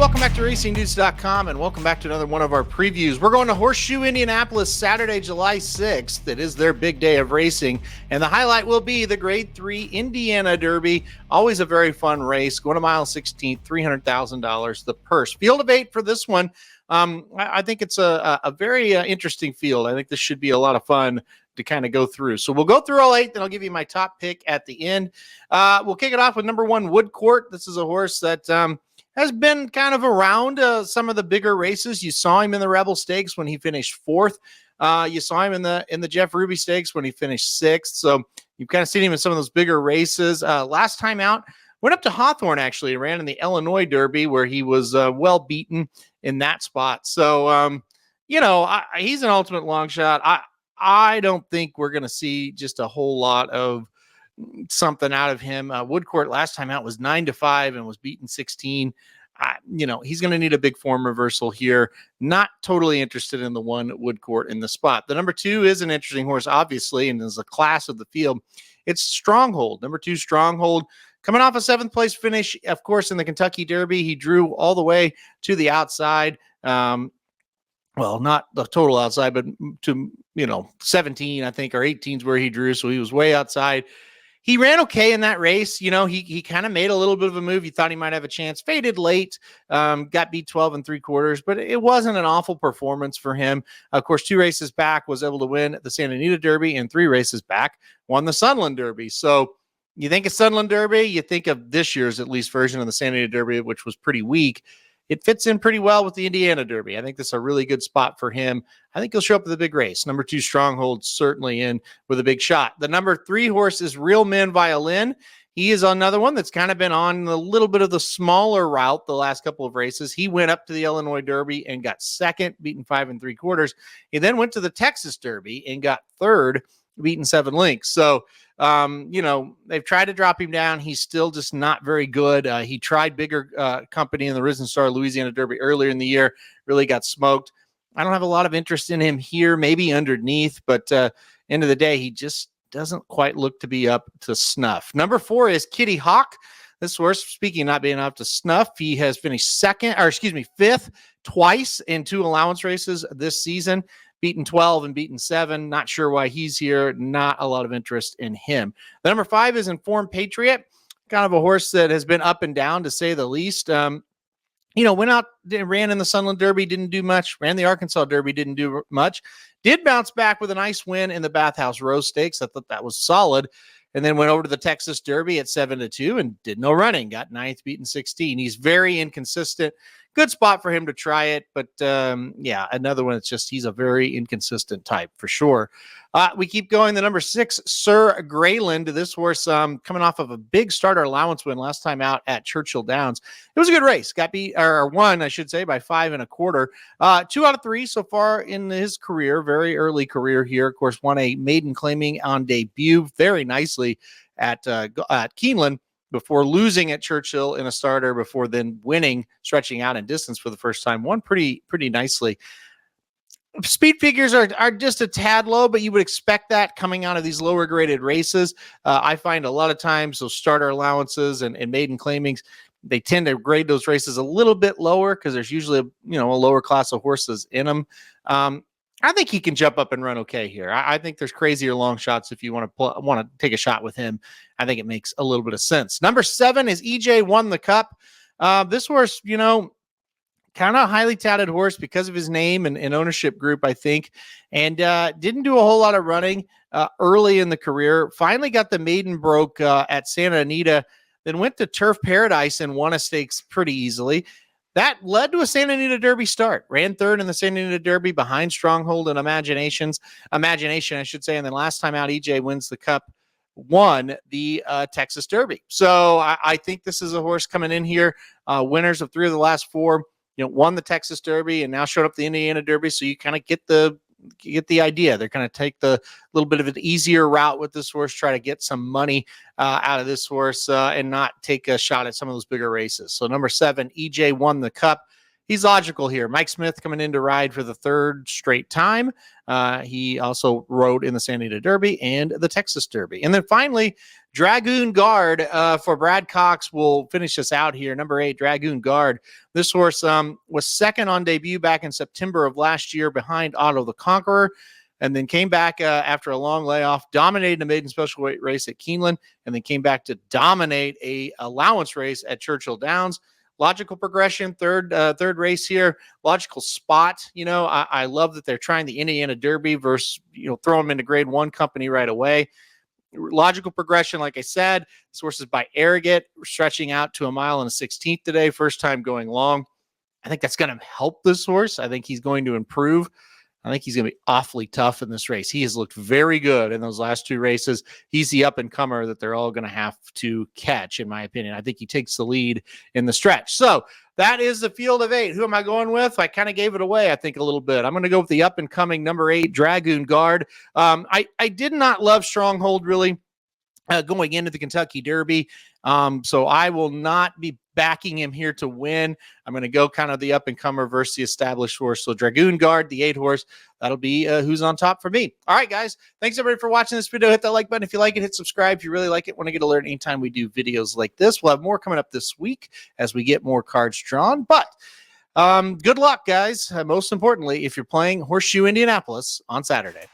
welcome back to RacingNews.com, and welcome back to another one of our previews. We're going to Horseshoe Indianapolis Saturday, July 6th. It is their big day of racing, and the highlight will be the Grade 3 Indiana Derby. Always a very fun race. Going to mile 16th, $300,000 the purse. Field of 8 for this one. I think it's a very interesting field. I think this should be a lot of fun to kind of go through. So we'll go through all 8, then I'll give you my top pick at the end. We'll kick it off with number 1, Woodcourt. This is a horse that has been kind of around some of the bigger races. You saw him in the Rebel Stakes when he finished 4th. You saw him in the Jeff Ruby Stakes when he finished 6th. So you've kind of seen him in some of those bigger races. Last time out, went up to Hawthorne, actually, ran in the Illinois Derby where he was well beaten in that spot. So, he's an ultimate long shot. I don't think we're going to see just a whole lot of something out of him. Woodcourt last time out was 9-5 and was beaten 16. He's going to need a big form reversal here. Not totally interested in the one Woodcourt in the spot. The number 2 is an interesting horse, obviously, and is a class of the field. It's Stronghold. Number 2, Stronghold. Coming off a 7th place finish, of course, in the Kentucky Derby, he drew all the way to the outside. Well, not the total outside, but to, 17, I think, or 18 is where he drew. So he was way outside. He ran okay in that race. He kind of made a little bit of a move. You thought he might have a chance. Faded late, got beat 12 3/4, but it wasn't an awful performance for him. Of course, 2 races back was able to win the Santa Anita Derby, and 3 races back won the Sunland Derby. So you think of Sunland Derby, you think of this year's at least version of the Santa Anita Derby, which was pretty weak. It fits in pretty well with the Indiana Derby. I think this is a really good spot for him. I think he'll show up at the big race. Number 2, Stronghold, certainly in with a big shot. The number 3 horse is Real Men Violin. He is another one that's kind of been on a little bit of the smaller route the last couple of races. He went up to the Illinois Derby and got 2nd, beaten 5 3/4. He then went to the Texas Derby and got 3rd, beaten 7 lengths. So, they've tried to drop him down. He's still just not very good. He tried bigger company in the Risen Star Louisiana Derby earlier in the year, really got smoked. I don't have a lot of interest in him here, maybe underneath, but end of the day, he just doesn't quite look to be up to snuff. Number 4 is Kitty Hawk. This horse, speaking of not being up to snuff, he has finished 5th twice in 2 allowance races this season. Beaten 12 and beaten 7. Not sure why he's here. Not a lot of interest in him. The number 5 is Informed Patriot. Kind of a horse that has been up and down, to say the least. Went out, ran in the Sunland Derby, didn't do much. Ran the Arkansas Derby, didn't do much. Did bounce back with a nice win in the Bathhouse Rose Stakes. I thought that was solid. And then went over to the Texas Derby at 7-2 and did no running. Got 9th, beaten 16. He's very inconsistent. Good spot for him to try it. But, another one. It's just he's a very inconsistent type for sure. We keep going. The number 6, Sir Greyland. This horse coming off of a big starter allowance win last time out at Churchill Downs. It was a good race. Got beat, or won, I should say, by 5 1/4. 2 out of 3 so far in his career. Very early career here. Of course, won a maiden claiming on debut very nicely at Keeneland, before losing at Churchill in a starter, before then winning, stretching out in distance for the first time. Won pretty nicely. Speed figures are just a tad low, but you would expect that coming out of these lower graded races. I find a lot of times those starter allowances and maiden claimings, they tend to grade those races a little bit lower because there's usually a lower class of horses in them. I think he can jump up and run okay here. I think there's crazier long shots if you want to take a shot with him. I think it makes a little bit of sense. Number 7 is EJ Won the Cup. This horse, kind of a highly touted horse because of his name and ownership group, I think, and didn't do a whole lot of running early in the career. Finally got the maiden broke at Santa Anita, then went to Turf Paradise and won a stakes pretty easily. That led to a Santa Anita Derby start. Ran 3rd in the Santa Anita Derby behind Stronghold and Imagination, I should say. And then last time out, EJ wins the Cup, won the Texas Derby. So I think this is a horse coming in here. Winners of 3 of the last 4, won the Texas Derby and now showed up the Indiana Derby. So you kind of get the idea. They're going to take the little bit of an easier route with this horse, try to get some money out of this horse and not take a shot at some of those bigger races. So number 7, EJ Won the Cup. He's logical here. Mike Smith coming in to ride for the 3rd straight time. He also rode in the Santa Anita Derby and the Texas Derby. And then finally, Dragoon Guard for Brad Cox will finish us out here. Number 8, Dragoon Guard. This horse was second on debut back in September of last year behind Otto the Conqueror, and then came back after a long layoff, dominated a maiden special weight race at Keeneland, and then came back to dominate a allowance race at Churchill Downs. Logical progression, third race here. Logical spot. I love that they're trying the Indiana Derby versus, throw them into grade 1 company right away. Logical progression, like I said. This horse is by Arrogate, stretching out to 1 mile and a 16th today. First time going long. I think that's going to help this horse. I think he's going to improve. I think he's going to be awfully tough in this race. He has looked very good in those last 2 races. He's the up-and-comer that they're all going to have to catch, in my opinion. I think he takes the lead in the stretch. So that is the field of 8. Who am I going with? I kind of gave it away, I think, a little bit. I'm going to go with the up-and-coming number 8, Dragoon Guard. I did not love Stronghold, really, going into the Kentucky Derby. So I will not be backing him here to win. I'm going to go kind of the up-and-comer versus the established horse. So Dragoon Guard, the 8 horse, that'll be who's on top for me. All right, guys. Thanks, everybody, for watching this video. Hit that like button if you like it. Hit subscribe if you really like it. Want to get alert anytime we do videos like this. We'll have more coming up this week as we get more cards drawn. But good luck, guys. Most importantly, if you're playing Horseshoe Indianapolis on Saturday.